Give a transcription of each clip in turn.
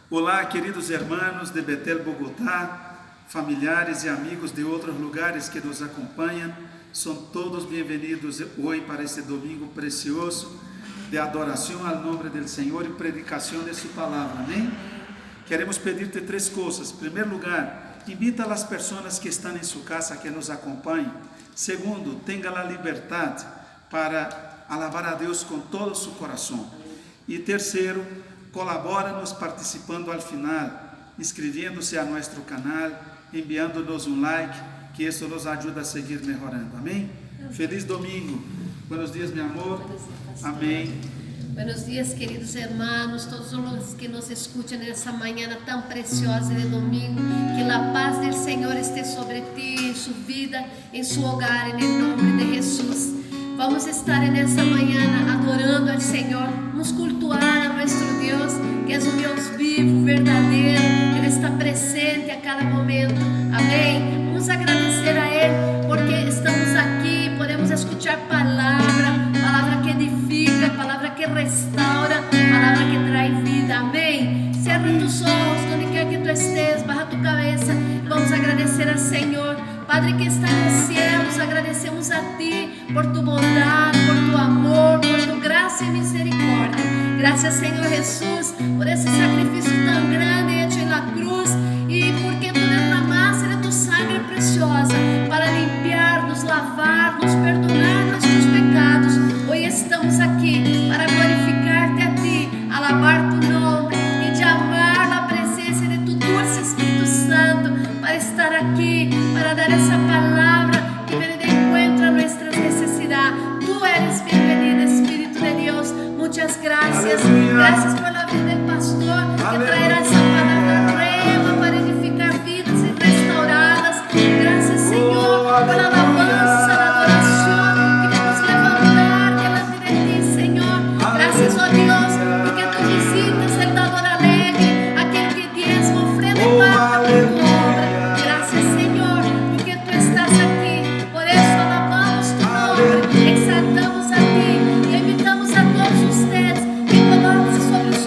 Olá, queridos hermanos de Betel, Bogotá, familiares e amigos de outros lugares que nos acompanham. São todos bem-vindos hoje para este domingo precioso de adoração ao nome do Senhor e predicação de sua palavra. Amém? Queremos pedir-te três coisas. Em primeiro lugar, invita as pessoas que estão em sua casa que nos acompanhem. Segundo, tenha a liberdade para alabar a Deus com todo o seu coração. E terceiro, colabora-nos participando ao final, inscrevendo-se a nosso canal, enviando-nos um like, que isso nos ajuda a seguir melhorando. Amém? Feliz domingo. Buenos dias, meu amor. Amém. Buenos dias, queridos hermanos, todos os que nos escutam nessa manhã tão preciosa de domingo. Que a paz do Senhor esteja sobre ti, em sua vida, em seu hogar, em nome de Jesus. Vamos estar nessa manhã adorando ao Senhor, vamos cultuar a nosso Deus, que é um Deus vivo, verdadeiro. Ele está presente a cada momento. Amém? Vamos agradecer a Ele, porque estamos aqui, podemos escutar palavra que edifica, palavra que restaura, palavra que traz vida. Amém? Cierra tus olhos, onde quer que tu estés, baja tu cabeça, vamos agradecer ao Senhor. Padre que está nos céus, agradecemos a Ti por Tu bondade, por Tu amor, por Tu graça e misericórdia. Graças, Senhor Jesus, por esse sacrifício tão grande hecho na cruz e porque Tu derramaste de Tu sangre preciosa para limpiar-nos, lavar-nos, perdonar nossos pecados. Hoje estamos aqui para glorificar-te a Ti, alabar Tu nome e de amar a presença de Tu dulce Espírito Santo para estar aqui, para dar essa palavra que vem de encontro a nossas necessidades. Tu eres bem-vindo, Espírito de Deus. Muitas graças. Graças pela vida do pastor que trairá essa palavra rema para edificar vidas e restauradas. Graças, Senhor, pela alabança, a adoração que vamos levantar delante de Ti, Senhor. Graças, ó Deus, porque Tu visitas el dador alegre, aquele que diezma, ofrenda e paga por Tu obra. Graças, Senhor, porque Tu estás aqui. Por isso alabamos Tu nome, exaltamos a Ti e invitamos a todos vocês que coloquem sobre os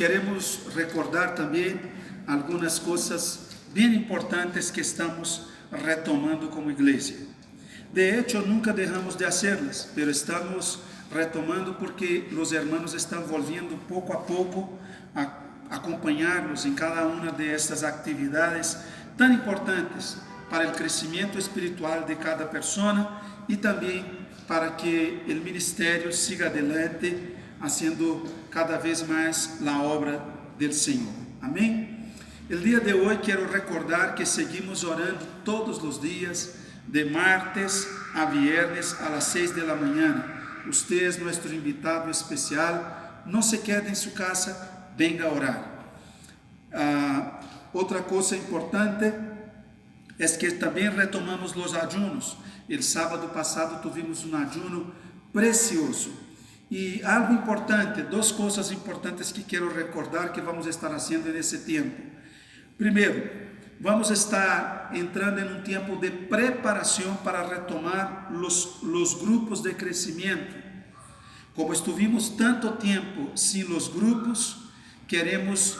queremos recordar também algumas coisas bem importantes que estamos retomando como igreja. De hecho, nunca deixamos de hacerlas, pero estamos retomando porque os hermanos estão volviendo pouco a pouco a acompanhar-nos em cada uma de estas atividades tão importantes para o crescimento espiritual de cada pessoa e também para que o ministério siga adelante, haciendo cada vez mais a obra do Senhor. Amém? O dia de hoje quero recordar que seguimos orando todos os dias, de martes a viernes a las 6 de la mañana. Usted es nuestro invitado especial. No se quede en su casa, venga a orar. Outra coisa importante é que também retomamos os ayunos. El sábado passado tivemos um ayuno precioso. E algo importante, duas coisas importantes que quero recordar que vamos estar fazendo nesse tempo. Primeiro, vamos estar entrando em um tempo de preparação para retomar os grupos de crescimento. Como estivemos tanto tempo sem os grupos, queremos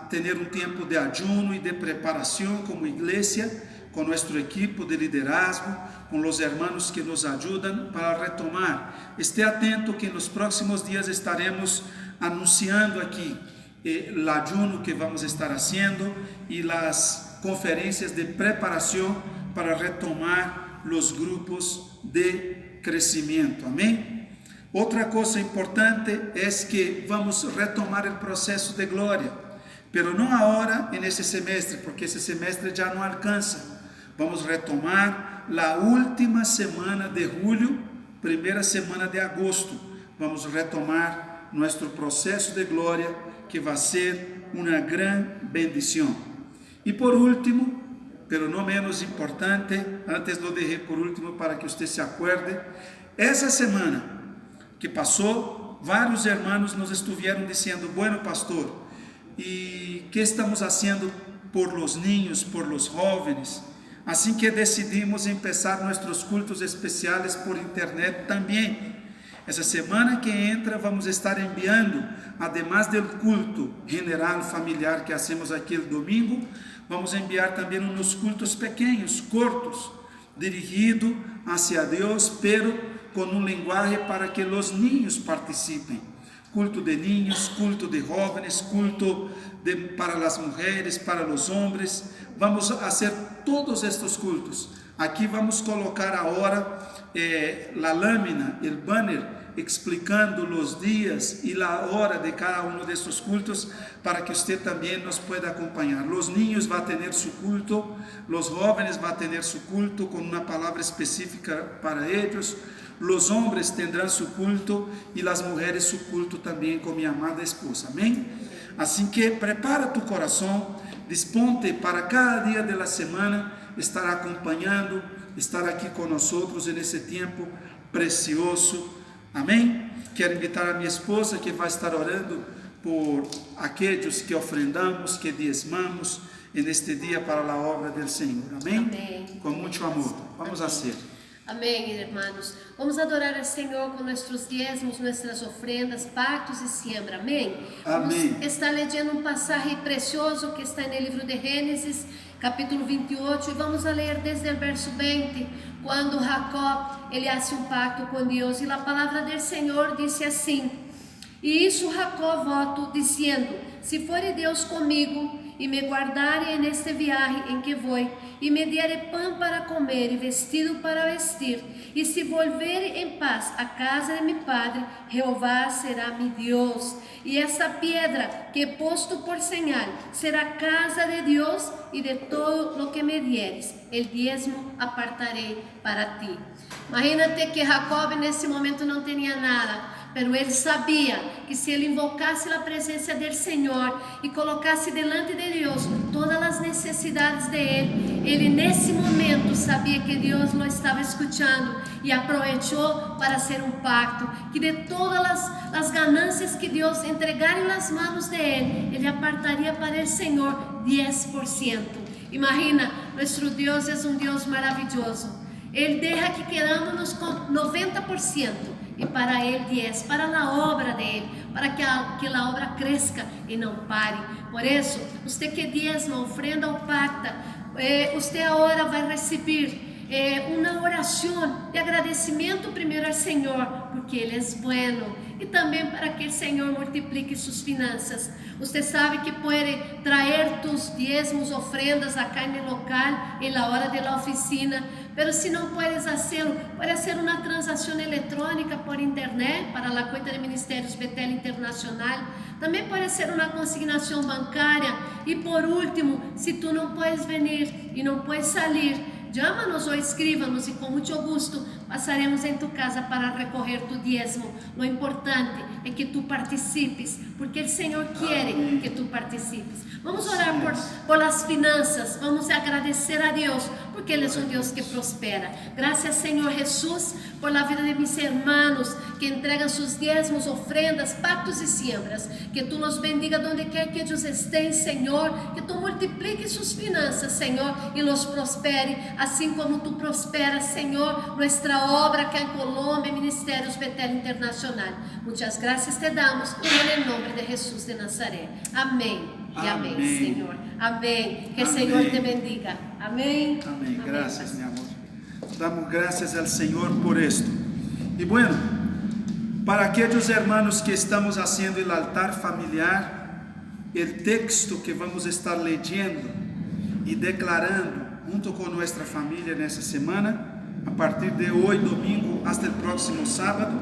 ter um tempo de ayuno e de preparação como igreja, com nosso equipo de liderazgo, com os hermanos que nos ajudam para retomar. Esteja atento que nos próximos dias estaremos anunciando aqui o ayuno que vamos estar fazendo e as conferências de preparação para retomar os grupos de crescimento. Amém? Outra coisa importante é que vamos retomar o processo de glória, pero não agora nesse semestre, porque esse semestre já não alcança. Vamos retomar a última semana de julho, primeira semana de agosto. Vamos retomar nosso processo de glória, que vai ser uma grande bendição. E por último, pero não menos importante, antes lo dejé por último para que você se acuerde, essa semana que passou, vários irmãos nos estiveram dizendo: bueno, pastor, e que estamos fazendo por los niños, por los jóvenes? Assim que decidimos começar nossos cultos especiais por internet também. Essa semana que entra vamos estar enviando, además do culto general familiar que hacemos aqui no domingo, vamos enviar também uns cultos pequenos, cortos, dirigidos hacia Deus, pero com um linguagem para que os niños participem. Culto de niños, culto de jóvenes, culto para as mulheres, para os homens. Vamos fazer todos estes cultos. Aqui vamos colocar agora a lâmina, o banner, explicando os dias e a hora de cada um destes cultos, para que você também nos pueda acompanhar. Os niños vão ter seu culto, os jóvenes vão ter seu culto com uma palavra específica para eles. Os homens terão seu culto e as mulheres seu culto também com minha amada esposa. Amém? Assim que prepara tu coração, disponte para cada dia da semana estar acompanhando, estar aqui conosco nesse tempo precioso. Amém? Quero invitar a minha esposa que vai estar orando por aqueles que ofrendamos, que diezmamos neste dia para a obra do Senhor. Amém? Amém. Com muito amor. Vamos a ser. Amém, hermanos. Vamos adorar ao Senhor com nossos diezmos, nossas ofrendas, pactos e siembra. Amém? Amém. Vamos estar lendo passagem precioso que está no livro de Gênesis, capítulo 28, e vamos a ler desde o verso 20, quando Jacó, ele hace um pacto com Deus, e a palavra do Senhor disse assim: e isso Jacó voto, dizendo: se for Deus comigo, e me guardare neste viaje em que vou, e me diere pão para comer e vestido para vestir, e se volver em paz a casa de meu padre, Jeová será meu Deus, e essa pedra que he posto por señal será casa de Deus, e de todo lo que me dieres, el diezmo apartarei para ti. Imagínate que Jacob nesse momento não tinha nada, pero ele sabia que se ele invocasse a presença do Senhor e colocasse delante de Deus todas as necessidades de ele nesse momento sabia que Deus o estava escutando e aproveitou para fazer um pacto, que de todas as ganâncias que Deus entregar nas mãos de ele apartaria para o Senhor 10%. Imagina, nosso Deus é um Deus maravilhoso. Ele deixa que quedamos com 90%. e para Ele 10, para a obra dele, para que a obra cresça e não pare. Por isso, você que diezma, ofrenda ou pacta, você agora vai receber uma oração de agradecimento primeiro ao Senhor, porque Ele é bueno, e também para que o Senhor multiplique suas finanças. Você sabe que pode trazer tus diezmos, ofrendas acá no local, em la hora de la oficina, pero se não puedes hacerlo, pode ser uma transação eletrônica por internet para a conta de Ministérios Betel Internacional. Também pode ser uma consignação bancária. E por último, se tu não puedes venir e não puedes sair, chama-nos ou escrívanos e com muito gosto passaremos em tu casa para recorrer tu diezmo. O importante é que tu participes, porque o Senhor quer que tu participes. Vamos orar por as finanças, vamos agradecer a Deus, porque Ele é um Deus que prospera. Graças, Senhor Jesus, por la vida de mis hermanos que entregam sus diezmos, ofrendas, pactos e siembras. Que tu los bendiga donde quer que eles estén, Senhor. Que tu multiplique sus finanças, Senhor, e los prospere, assim como tu prosperas, Senhor, nuestra obra que en Colômbia, Ministérios Betel Internacional. Muitas graças te damos, em nome de Jesus de Nazaré. Amém. E amém, Senhor. Amém. Que o Senhor te bendiga. Amém. Amém. Graças, meu amor. Damos graças ao Senhor por esto. E bueno, para aqueles hermanos que estamos haciendo el altar familiar, el texto que vamos estar leyendo e declarando junto com nossa família nessa semana, a partir de hoje, domingo, hasta el próximo sábado,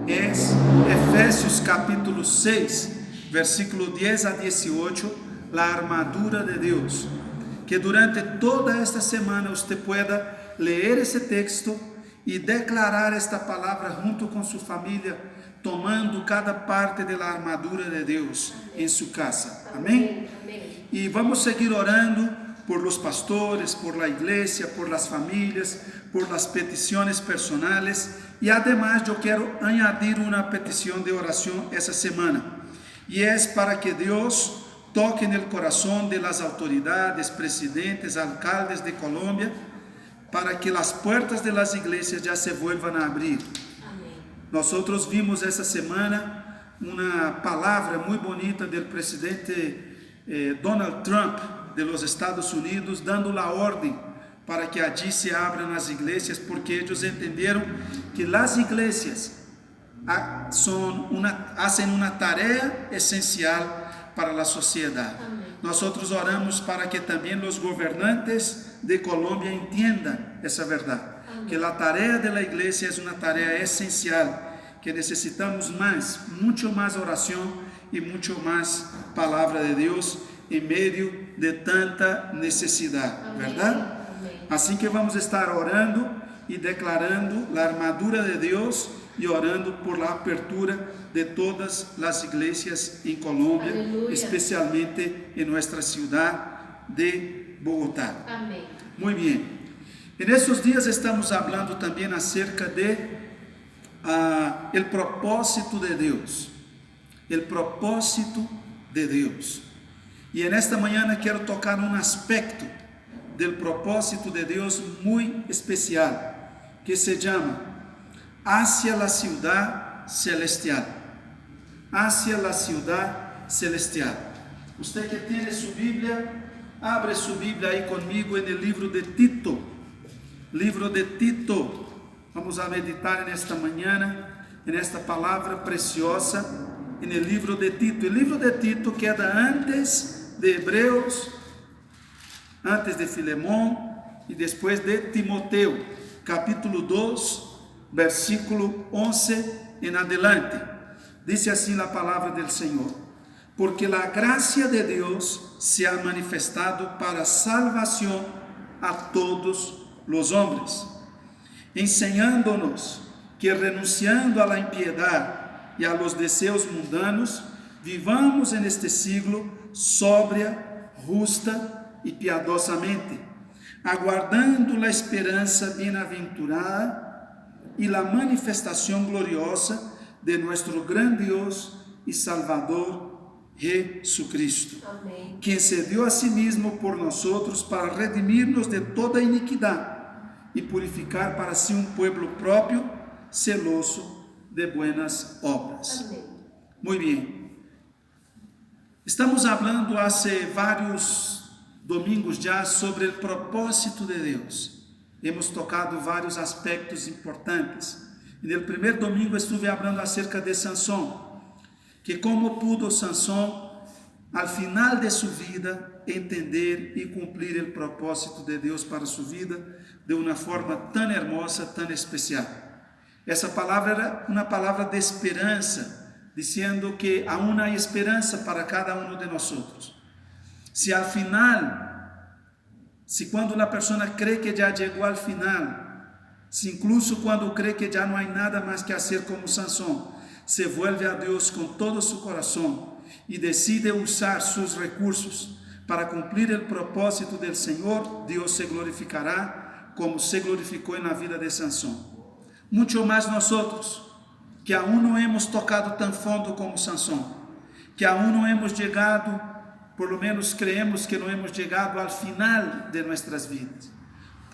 é Efésios capítulo 6, versículo 10 a 18, la armadura de Deus. Que durante toda esta semana você pueda ler esse texto e declarar esta palavra junto com sua família, tomando cada parte da armadura de Deus em sua casa. Amém? E vamos seguir orando por los pastores, por la iglesia, por las familias, por las peticiones personales. E además eu quero añadir uma petição de oração essa semana. E é para que Deus toque no coração de las autoridades, presidentes, alcaldes de Colômbia, para que as portas de las iglesias já se vuelvan a abrir. Nós vimos essa semana uma palavra muito bonita do presidente Donald Trump de los Estados Unidos, dando a ordem para que allí se abram as igrejas, porque eles entenderam que as igrejas hacen uma tarefa essencial para a sociedade. Nós oramos para que também os governantes de Colômbia entendam essa verdade, que a tarefa da igreja é uma tarefa essencial, que necessitamos muito mais oração e muito mais palavra de Deus em meio de tanta necessidade, verdade? Assim que vamos estar orando e declarando a armadura de Deus e orando por la apertura de todas as igrejas em Colômbia, especialmente em nossa cidade de Bogotá. Amém. Muito bem. En esses dias estamos falando também acerca de el propósito de Deus. El propósito de Deus. E nesta manhã quero tocar um aspecto do propósito de Deus muito especial, que se chama hacia la ciudad celestial. Hacia la ciudad celestial. Usted que tem sua Bíblia, abre sua Bíblia aí comigo no livro de Tito. Livro de Tito. Vamos a meditar nesta manhã, nesta palavra preciosa, no livro de Tito. O livro de Tito queda antes de Hebreus, antes de Filemón e depois de Timoteo, capítulo 2, versículo 11 en adelante. Dice así la palabra del Señor: porque la gracia de Dios se ha manifestado para salvación a todos los hombres, enseñándonos que renunciando a la impiedad y a los deseos mundanos, vivamos en este siglo sobria, justa y piadosamente, aguardando la esperanza bienaventurada y la manifestación gloriosa de nuestro gran Dios y Salvador Jesucristo, Amém. quien se dio a sí mismo por nosotros para redimirnos de toda iniquidad y purificar para sí un pueblo propio, celoso de buenas obras. Amém. Muy bien. Estamos hablando hace varios domingos ya sobre el propósito de Deus. Hemos tocado vários aspectos importantes. En el primer domingo estuve hablando acerca de Sansón, que como pudo Sansón, al final de su vida, entender y cumplir el propósito de Deus para su vida de una forma tan hermosa, tan especial. Essa palavra era uma palavra de esperança, dizendo que aún hay esperança para cada uno de nosotros. Se al final, se quando a pessoa crê que já chegou al final, se incluso quando crê que já não há nada mais que fazer como Sansón, se vuelve a Deus com todo su coração e decide usar seus recursos para cumprir o propósito del Senhor, Deus se glorificará como se glorificou na vida de Sansón. Muito mais nós, que aún não hemos tocado tão fundo como Sansón, que aún não hemos chegado, por lo menos creemos que não hemos chegado ao final de nossas vidas,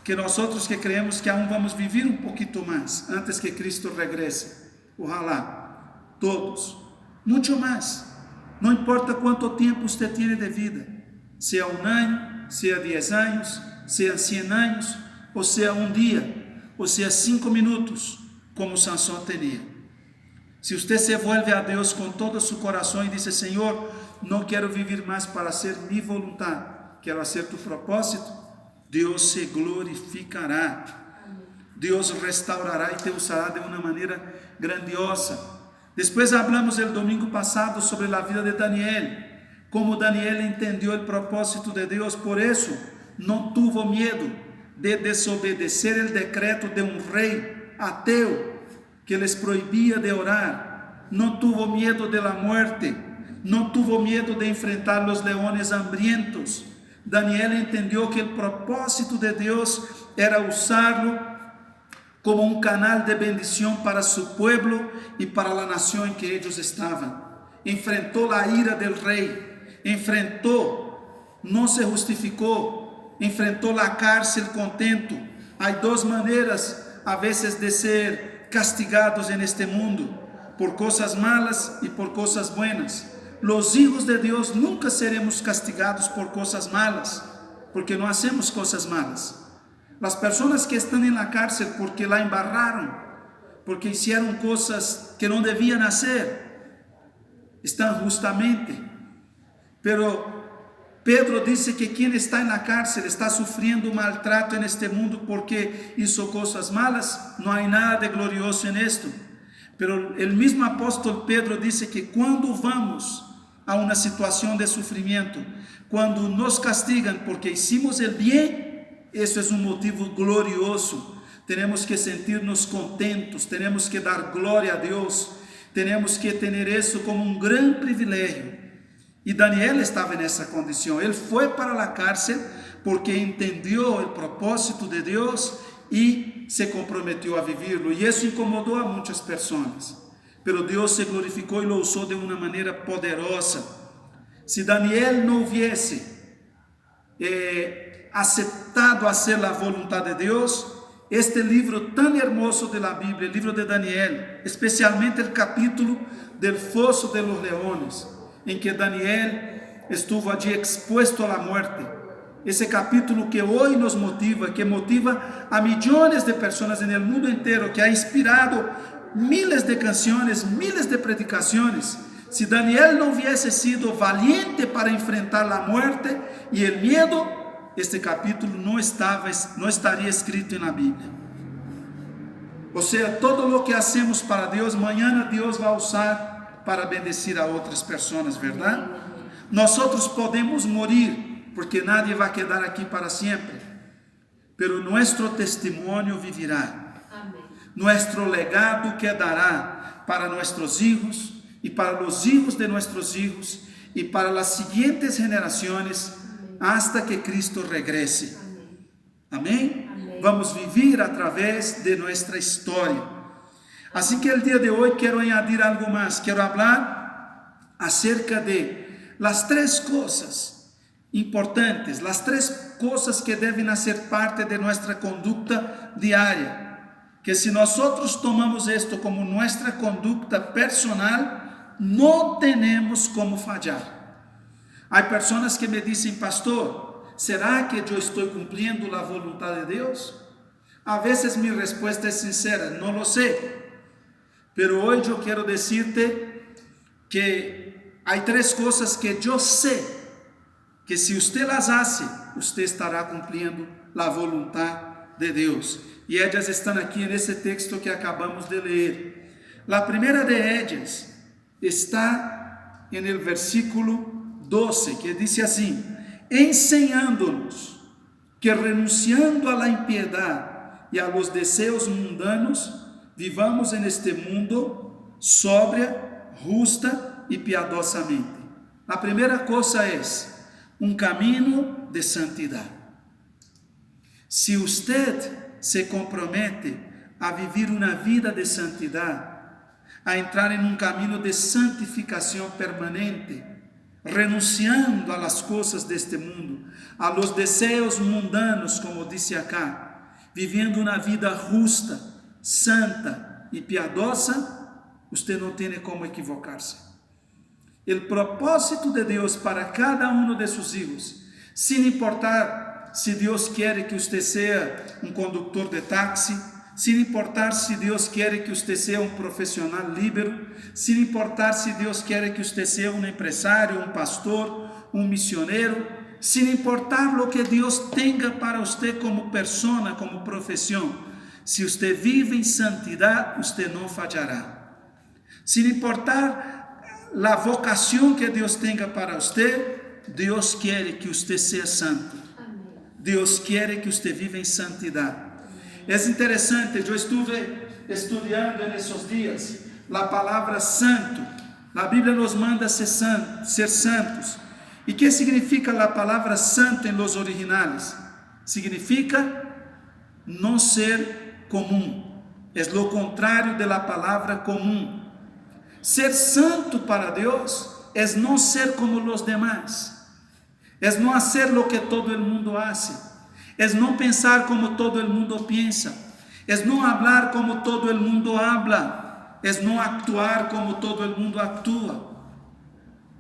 que nós que creemos que aún vamos viver um pouquinho mais, antes que Cristo regrese, ojalá, todos, muito mais, não importa quanto tempo você tem de vida, seja ano, seja 10 anos, seja 100 anos, ou seja um dia, ou seja 5 minutos, como Sansón tinha. Se você se vuelve a Deus com todo seu coração e diz: Senhor, não quero viver mais para ser minha vontade, quero fazer tu propósito, Deus se glorificará. Deus restaurará e te usará de uma maneira grandiosa. Depois falamos no domingo passado sobre a vida de Daniel, como Daniel entendeu o propósito de Deus, por isso não tuvo medo de desobedecer o decreto de um rei ateu que les proibia de orar, não tuvo medo de la muerte, não tuvo medo de enfrentar os leones hambrientos. Daniel entendeu que o propósito de Deus era usá-lo como um canal de bendição para su pueblo e para a nação em que eles estavam. Enfrentou a ira del rei, enfrentou, não se justificou, enfrentou a cárcel contento. Há duas maneiras, a vezes, de ser castigados en este mundo, por coisas malas e por coisas buenas. Los hijos de Deus nunca seremos castigados por coisas malas, porque não hacemos coisas malas. Las personas que están en la cárcel porque la embarraron, porque hicieron cosas que no debían hacer, están justamente. Pero Pedro dice que quien está en la cárcel está sufriendo maltrato en este mundo porque hizo cosas malas. No hay nada de glorioso en esto. Pero el mismo apóstol Pedro dice que cuando vamos a una situación de sufrimiento, cuando nos castigan porque hicimos el bien, eso es un motivo glorioso. Tenemos que sentirnos contentos, tenemos que dar gloria a Dios, tenemos que tener eso como un gran privilegio. Y Daniel estaba en esa condición. Él fue para la cárcel porque entendió el propósito de Dios y se comprometió a vivirlo. Y eso incomodó a muchas personas. Pero Dios se glorificó y lo usó de una manera poderosa. Si Daniel no hubiese aceptado hacer la voluntad de Dios, este libro tan hermoso de la Biblia, el libro de Daniel, especialmente el capítulo del foso de los leones, en que Daniel estuvo allí expuesto a la muerte. Ese capítulo que hoy nos motiva, que motiva a millones de personas en el mundo entero, que ha inspirado miles de canciones, miles de predicaciones. Si Daniel no hubiese sido valiente para enfrentar la muerte y el miedo, este capítulo no estaría escrito en la Biblia. O sea, todo lo que hacemos para Dios, mañana Dios va a usar para bendecir a otras personas, ¿verdad? Nosotros podemos morir, porque nadie va a quedar aquí para siempre, pero nuestro testimonio vivirá. Amém. Nuestro legado quedará para nuestros hijos y para los hijos de nuestros hijos y para las siguientes generaciones hasta que Cristo regrese. Amém? Amém. Vamos vivir a través de nuestra historia. Así que el día de hoy quiero añadir algo más. Quiero hablar acerca de las 3 cosas importantes, las 3 cosas que deben hacer parte de nuestra conducta diaria que si nosotros tomamos esto como nuestra conducta personal, no tenemos como fallar. Hay personas que me dicen, pastor, ¿será que yo estoy cumpliendo la voluntad de Dios? A veces mi respuesta es sincera, no lo sé. Pero hoy yo quiero decirte que hay 3 cosas que yo sé que si usted las hace, usted estará cumpliendo la voluntad de Dios. Y ellas están aquí en ese texto que acabamos de leer. La primera de ellas está en el versículo 12, que dice así: enseñándonos que renunciando a la impiedad y a los deseos mundanos, vivamos en este mundo sobria, justa y piadosamente. La primera cosa es un camino de santidad. Si usted se compromete a vivir una vida de santidad, a entrar en un camino de santificación permanente, renunciando a las cosas de este mundo, a los deseos mundanos, como dice acá, viviendo una vida justa, santa y piadosa, usted no tiene como equivocarse. El propósito de Dios para cada uno de sus hijos, sin importar si Dios quiere que usted sea un conductor de taxi, sin importar si Dios quiere que usted sea un profesional líbero, sin importar si Dios quiere que usted sea un empresario, un pastor, un misionero, sin importar lo que Dios tenga para usted como persona, como profesión, si usted vive en santidad, usted no fallará. Sin importar la vocación que Dios tenga para usted, Dios quiere que usted sea santo. Dios quiere que usted viva en santidad. Es interesante, yo estuve estudiando en esos días la palabra santo. La Biblia nos manda ser santos. ¿Y qué significa la palabra santo en los originales? Significa no ser común. Es lo contrario de la palabra común. Ser santo para Dios es no ser como los demás. Es no hacer lo que todo el mundo hace. Es no pensar como todo el mundo piensa. Es no hablar como todo el mundo habla. Es no actuar como todo el mundo actúa.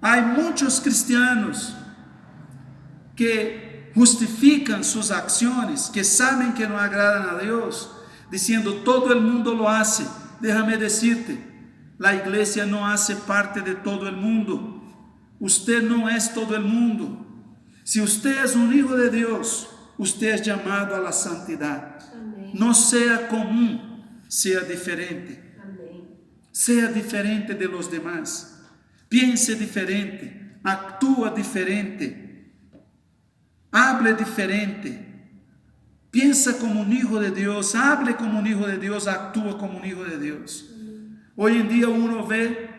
Hay muchos cristianos que justifican sus acciones, que saben que no agradan a Dios, diciendo todo el mundo lo hace. Déjame decirte, la iglesia no hace parte de todo el mundo. Usted no es todo el mundo. Si usted es un hijo de Dios, usted es llamado a la santidad. Amén. No sea común, sea diferente. Amén. Sea diferente de los demás. Piense diferente, actúa diferente, hable diferente, piensa como un hijo de Dios, hable como un hijo de Dios, actúa como un hijo de Dios. Hoy en día uno ve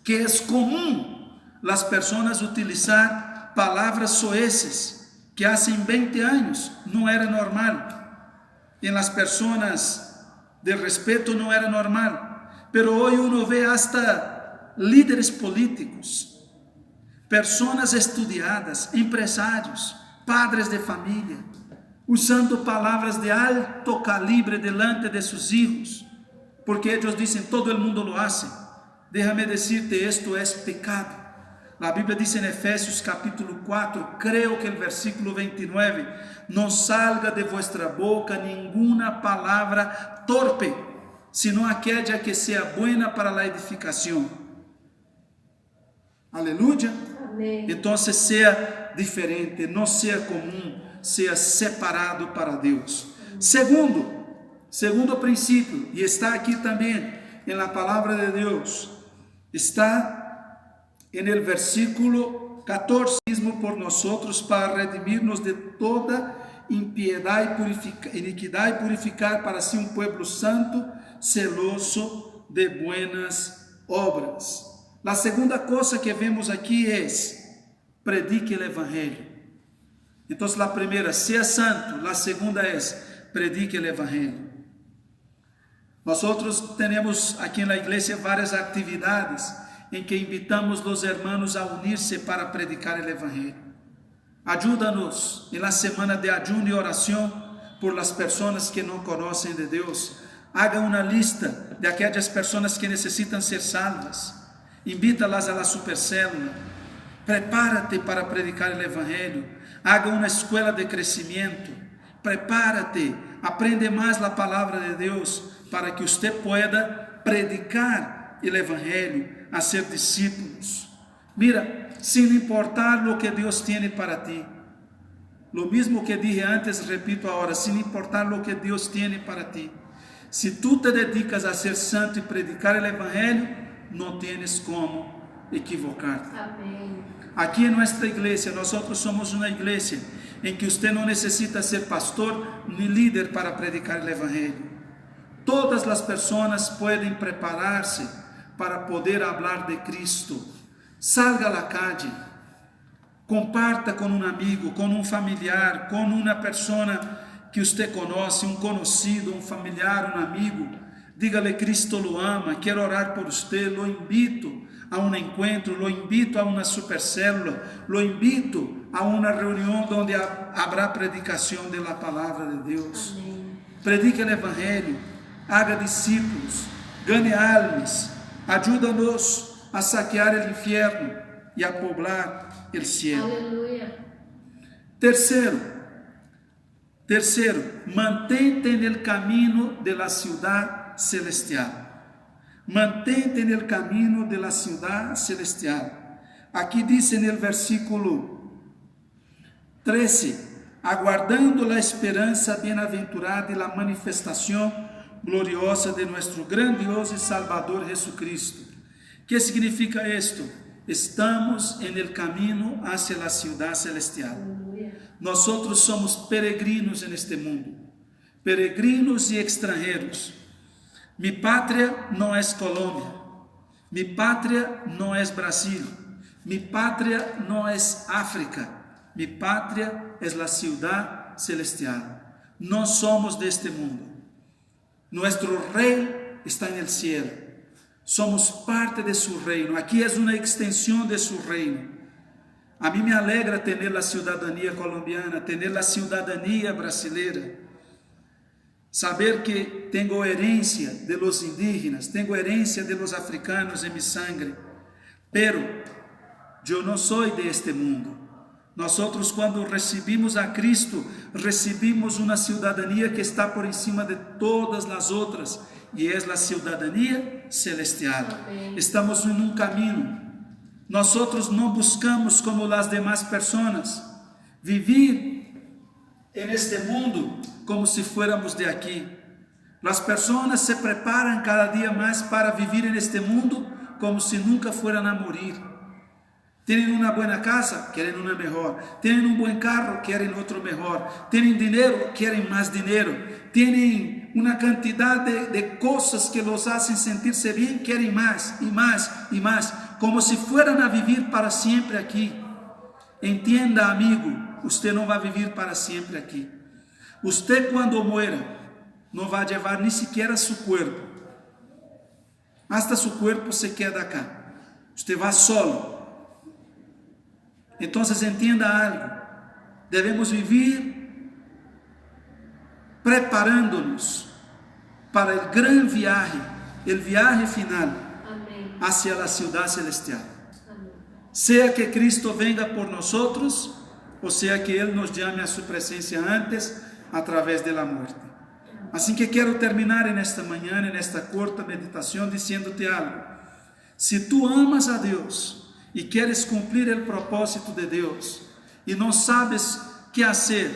que es común las personas utilizar palabras soeces que hace 20 años no era normal. En las personas de respeto no era normal, pero hoy uno ve hasta líderes políticos, personas estudiadas, empresarios, padres de familia, usando palabras de alto calibre delante de sus hijos, porque ellos dicen, todo el mundo lo hace. Déjame decirte, esto es pecado. La Biblia dice en Efesios capítulo 4, creo que el versículo 29, no salga de vuestra boca ninguna palabra torpe, sino aquella que sea buena para la edificación. Aleluya. Amén. Entonces sea diferente, no sea común, sea separado para Dios. Segundo principio, y está aquí también en la palabra de Dios, está en el versículo 14, mismo por nosotros para redimirnos de toda impiedad y iniquidad y purificar para sí un pueblo santo, celoso de buenas obras. La segunda cosa que vemos aquí es, predique el Evangelio. Entonces la primera, sea santo. La segunda es, predique el Evangelio. Nosotros tenemos aquí en la iglesia varias actividades en que invitamos a los hermanos a unirse para predicar el Evangelio. Ayúdanos en la semana de ayuno y oración por las personas que no conocen de Dios. Haga una lista de aquellas personas que necesitan ser salvas. Invítalas a la supercélula. Prepárate para predicar el Evangelio. Haga una escuela de crecimiento. Prepárate. Aprende más la palabra de Dios para que usted pueda predicar el Evangelio, hacer discípulos. Mira, sin importar lo que Dios tiene para ti. Lo mismo que dije antes, repito ahora, sin importar lo que Dios tiene para ti. Si tú te dedicas a ser santo y predicar el Evangelio, no tienes cómo equivocarte. Amén. Aquí en nuestra iglesia, nosotros somos una iglesia en que usted no necesita ser pastor ni líder para predicar el Evangelio. Todas las personas pueden prepararse para poder hablar de Cristo. Salga a la calle, comparta con un amigo, con un familiar, con una persona que usted conoce, un conocido, un familiar, un amigo. Dígale: Cristo lo ama, quiero orar por usted, lo invito a un encuentro, lo invito a una supercélula, lo invito a una reunión donde habrá predicación de la palabra de Dios. Amém. Predique el Evangelio, haga discípulos, gane almas, ayúdanos a saquear el infierno y a poblar el cielo. Aleluia. Tercero, mantente en el camino de la ciudad celestial. Mantente en el camino de la ciudad celestial. Aquí dice en el versículo 13: aguardando la esperanza bienaventurada y la manifestación gloriosa de nuestro gran Dios y Salvador Jesucristo. ¿Qué significa esto? Estamos en el camino hacia la ciudad celestial. Nosotros somos peregrinos en este mundo, peregrinos y extranjeros. Mi patria no es Colombia, mi patria no es Brasil, mi patria no es África, mi patria es la ciudad celestial. No somos de este mundo. Nuestro rey está en el cielo. Somos parte de su reino. Aquí es una extensión de su reino. A mí me alegra tener la ciudadanía colombiana, tener la ciudadanía brasileira. Saber que tengo herencia de los indígenas, tengo herencia de los africanos en mi sangre. Pero yo no soy de este mundo. Nosotros, cuando recibimos a Cristo, recibimos una ciudadanía que está por encima de todas las otras, y es la ciudadanía celestial. Amén. Estamos en un camino. Nosotros no buscamos, como las demás personas, vivir en este mundo como si fuéramos de aquí. Las personas se preparan cada día más para vivir en este mundo como si nunca fueran a morir. Tienen una buena casa, quieren una mejor. Tienen un buen carro, quieren otro mejor. Tienen dinero, quieren más dinero. Tienen una cantidad de cosas que los hacen sentirse bien, quieren más y más y más, como si fueran a vivir para siempre aquí. Entienda, amigo, usted no va a vivir para siempre aquí. Usted, cuando muera, no va a llevar ni siquiera su cuerpo. Hasta su cuerpo se queda acá. Usted va solo. Entonces entienda algo, debemos vivir preparándonos para el gran viaje, el viaje final. Amém. Hacia la ciudad celestial. Amém. Sea que Cristo venga por nosotros, o sea que Él nos llame a su presencia antes a través de la muerte. Así que quiero terminar en esta mañana, en esta corta meditación, diciéndote algo. Si tú amas a Dios y quieres cumplir el propósito de Dios y no sabes qué hacer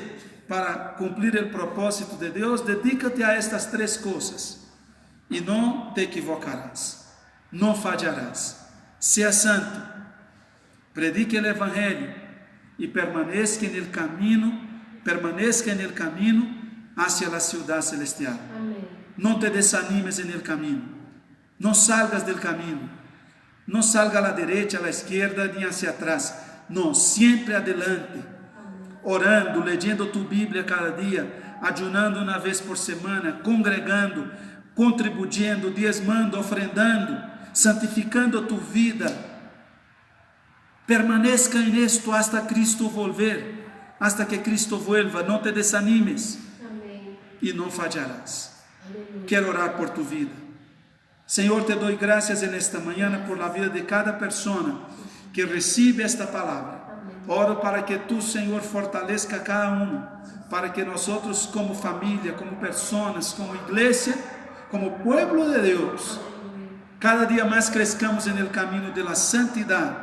para cumplir el propósito de Dios, dedícate a estas tres cosas y no te equivocarás, no fallarás. Sea santo, predique el Evangelio y permanezca en el camino hacia la ciudad celestial. Amém. No te desanimes en el camino, no salgas del camino. No salga a la derecha, a la izquierda, ni hacia atrás. No, siempre adelante. Orando, leyendo tu Bíblia cada dia, ayunando uma vez por semana, congregando, contribuyendo, diezmando, ofrendando, santificando tu vida. Permanezca en esto hasta Cristo volver, hasta que Cristo vuelva. No te desanimes Amém. y no fallarás. Quero orar por tu vida. Senhor, te dou graças nesta manhã por la vida de cada pessoa que recebe esta palavra. Oro para que tu, Senhor, fortaleça cada um, para que nós como família, como pessoas, como igreja, como pueblo de Deus, cada dia mais crescamos no caminho da santidade,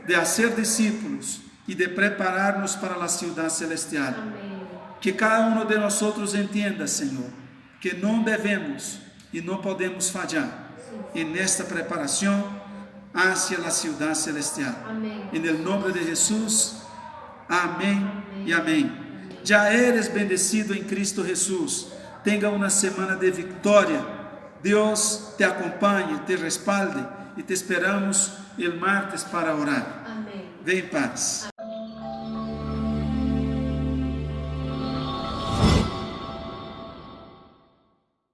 de ser discípulos e de preparar-nos para a cidade celestial. Que cada um de nós entenda, Senhor, que não devemos e não podemos falhar nesta preparação hacia a cidade celestial. Em nome de Jesus, amém e amém. Já eres bendecido em Cristo Jesus. Tenha uma semana de vitória. Deus te acompanhe, te respalde e te esperamos el martes para orar. Vem em paz.